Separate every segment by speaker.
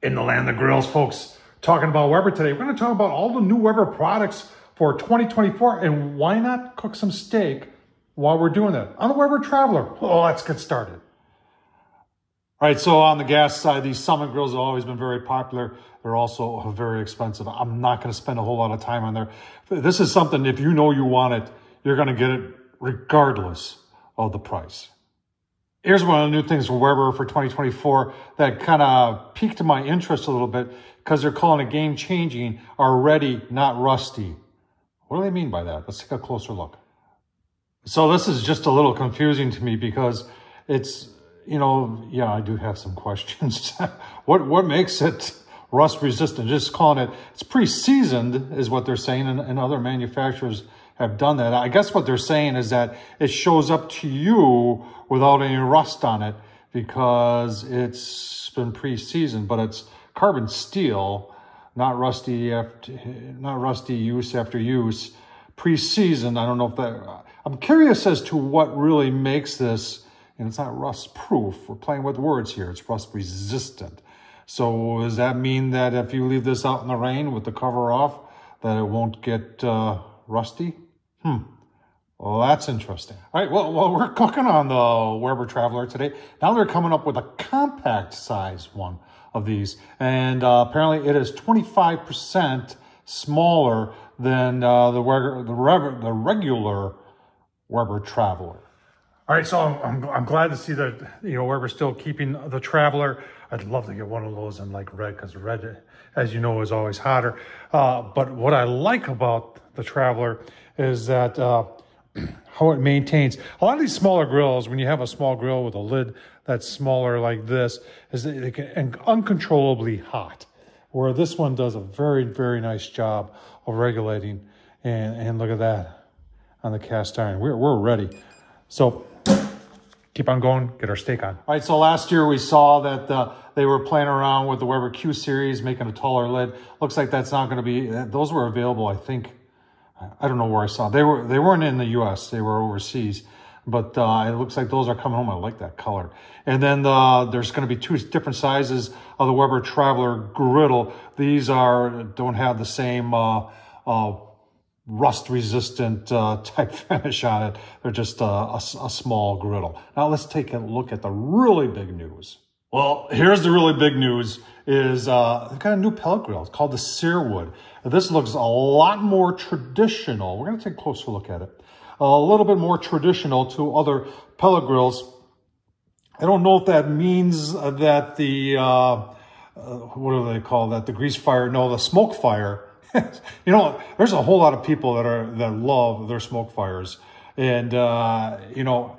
Speaker 1: In the land of grills, folks, talking about Weber today. We're going to talk about all the new Weber products for 2024, and why not cook some steak while we're doing that on the Weber Traveler. Oh, let's get started. All right, so on the gas side, these Summit grills have always been very popular. They're also very expensive. I'm not going to spend a whole lot of time on there. This is something, if you know you want it, you're going to get it regardless of the price. Here's one of the new things from Weber for 2024 that kind of piqued my interest a little bit because they're calling it game-changing, are ready, not rusty. What do they mean by that? Let's take a closer look. So this is just a little confusing to me because it's, you know, yeah, I do have some questions. What makes it rust resistant? Just calling it, it's pre-seasoned is what they're saying, and other manufacturers have done that. I guess what they're saying is that it shows up to you without any rust on it because it's been pre-seasoned, but it's carbon steel, not rusty use after use, pre-seasoned. I don't know if that, I'm curious as to what really makes this, and it's not rust proof. We're playing with words here. It's rust resistant. So does that mean that if you leave this out in the rain with the cover off, that it won't get rusty? Well, that's interesting. All right, well, we're cooking on the Weber Traveler today. Now they're coming up with a compact size one of these. And apparently it is 25% smaller than the regular Weber Traveler. All right, so I'm glad to see that, you know, Weber's still keeping the Traveler. I'd love to get one of those in like red, because red, as you know, is always hotter. But what I like about the Traveler is that how it maintains. A lot of these smaller grills, when you have a small grill with a lid that's smaller like this, is that it can uncontrollably hot. Where this one does a very, very nice job of regulating. And look at that on the cast iron. We're ready. So keep on going, get our steak on. All right, so last year we saw that they were playing around with the Weber Q series, making a taller lid. Looks like that's not going to be, those were available, I think. I don't know where I saw. They weren't in the U.S. They were overseas. But it looks like those are coming home. I like that color. And then there's going to be two different sizes of the Weber Traveler griddle. These don't have the same rust-resistant type finish on it. They're just a small griddle. Now let's take a look at the really big news. Well, here's the really big news is they've got a new pellet grill. It's called the Searwood. This looks a lot more traditional. We're going to take a closer look at it. A little bit more traditional to other pellet grills. I don't know if that means that the, what do they call that? The grease fire? No, the smoke fire. You know, there's a whole lot of people that love their smoke fires. And, you know,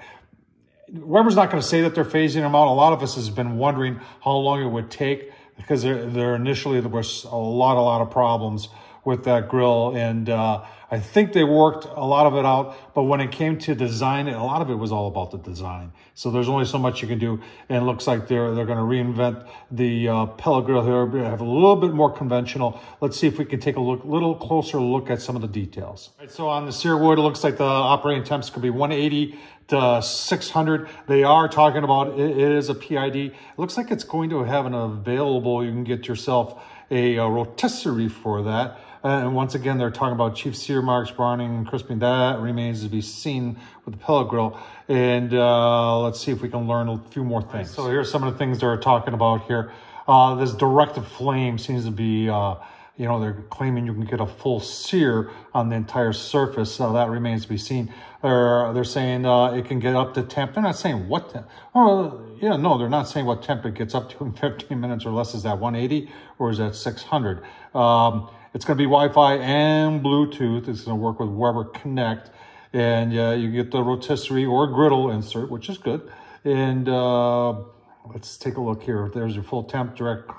Speaker 1: Weber's not going to say that they're phasing them out. A lot of us has been wondering how long it would take because there initially there was a lot of problems with that grill. And I think they worked a lot of it out. But when it came to design, a lot of it was all about the design. So there's only so much you can do. And it looks like they're going to reinvent the pellet grill here, have a little bit more conventional. Let's see if we can take a little closer look at some of the details. All right, so on the Searwood, it looks like the operating temps could be 180 to 600. They are talking about it is a PID. It looks like it's going to have an available. You can get yourself a rotisserie for that. And once again, they're talking about chief sear marks, browning, and crisping. That remains to be seen with the pellet grill. And let's see if we can learn a few more things. So here's some of the things they're talking about here. This directed flame seems to be, you know, they're claiming you can get a full sear on the entire surface. So that remains to be seen. They're saying it can get up to temp. They're not saying what temp. Oh, yeah, no, they're not saying what temp it gets up to in 15 minutes or less. Is that 180 or is that 600? It's going to be Wi-Fi and Bluetooth. It's going to work with Weber Connect. And you get the rotisserie or griddle insert, which is good. And let's take a look here. There's your full temp, direct,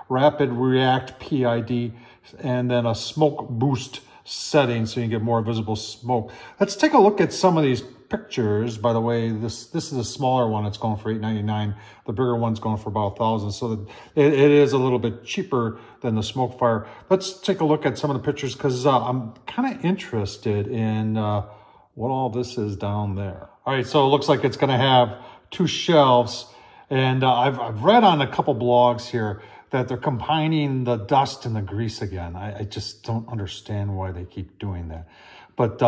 Speaker 1: rapid react PID, and then a smoke boost setting so you get more visible smoke. Let's take a look at some of these pictures. By the way, this is a smaller one. It's going for $8.99. The bigger one's going for about $1,000. So it is a little bit cheaper than the smoke fire. Let's take a look at some of the pictures because I'm kind of interested in what all this is down there. All right, so it looks like it's going to have 2 shelves. And I've read on a couple blogs here that they're combining the dust and the grease again. I just don't understand why they keep doing that. But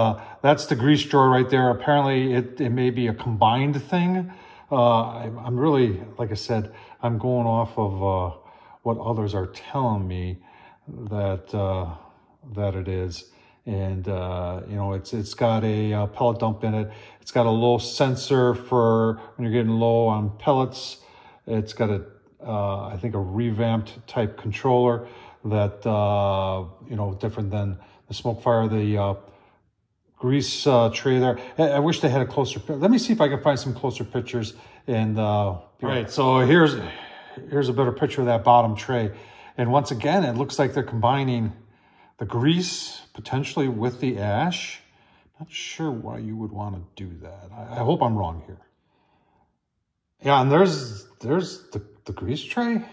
Speaker 1: that's the grease drawer right there. Apparently, it may be a combined thing. I'm really, like I said, I'm going off of what others are telling me that that it is. And, you know, it's got a pellet dump in it. It's got a low sensor for when you're getting low on pellets. It's got a, I think, a revamped type controller that, you know, different than the Smokefire, the grease tray there. I wish they had a closer, let me see if I can find some closer pictures. And, right, so here's a better picture of that bottom tray. And once again, it looks like they're combining the grease potentially with the ash. Not sure why you would want to do that. I hope I'm wrong here. Yeah, and there's the grease tray.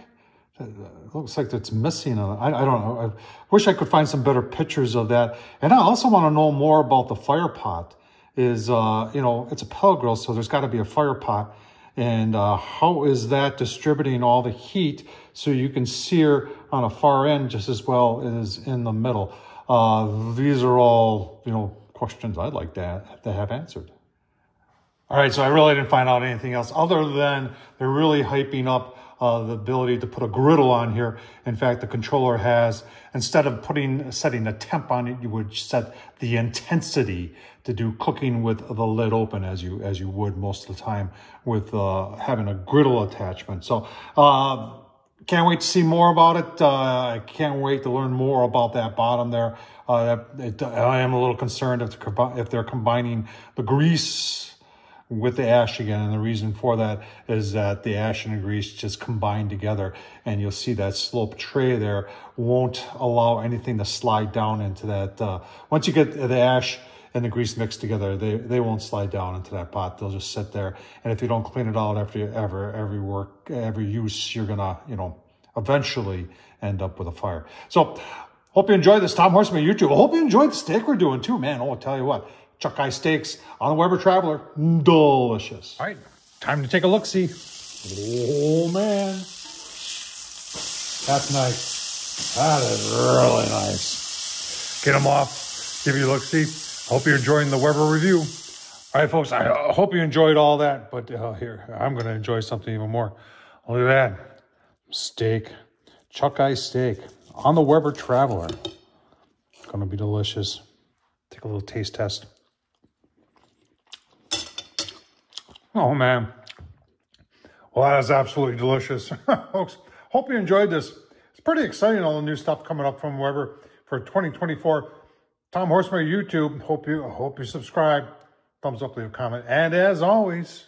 Speaker 1: It looks like it's missing. I don't know. I wish I could find some better pictures of that. And I also want to know more about the fire pot. Is, you know, it's a pellet grill, so there's got to be a fire pot. And how is that distributing all the heat so you can sear on a far end just as well as in the middle? These are all, you know, questions I'd like to have answered. All right, so I really didn't find out anything else other than they're really hyping up the ability to put a griddle on here. In fact, the controller has, instead of setting a temp on it, you would set the intensity to do cooking with the lid open as you would most of the time with having a griddle attachment. So can't wait to see more about it. I can't wait to learn more about that bottom there. I am a little concerned if they're combining the grease with the ash again, and the reason for that is that the ash and the grease just combine together, and you'll see that slope tray there won't allow anything to slide down into that. Once you get the ash and the grease mixed together, they won't slide down into that pot. They'll just sit there, and if you don't clean it out after every use, you're gonna, you know, eventually end up with a fire. So hope you enjoyed this. Tom Horseman YouTube. I hope you enjoyed the steak we're doing too, man. Oh, I'll tell you what. Chuck Eye Steaks on the Weber Traveler. Delicious. All right, time to take a look-see. Oh, man. That's nice. That is really nice. Get them off. Give you a look-see. Hope you're enjoying the Weber review. All right, folks, I hope you enjoyed all that. But here, I'm going to enjoy something even more. Look at that. Steak. Chuck Eye Steak on the Weber Traveler. Going to be delicious. Take a little taste test. Oh, man. Well, that is absolutely delicious. Folks, hope you enjoyed this. It's pretty exciting, all the new stuff coming up from Weber for 2024. Tom Horseman YouTube. Hope you subscribe. Thumbs up, leave a comment. And as always,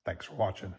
Speaker 1: thanks for watching.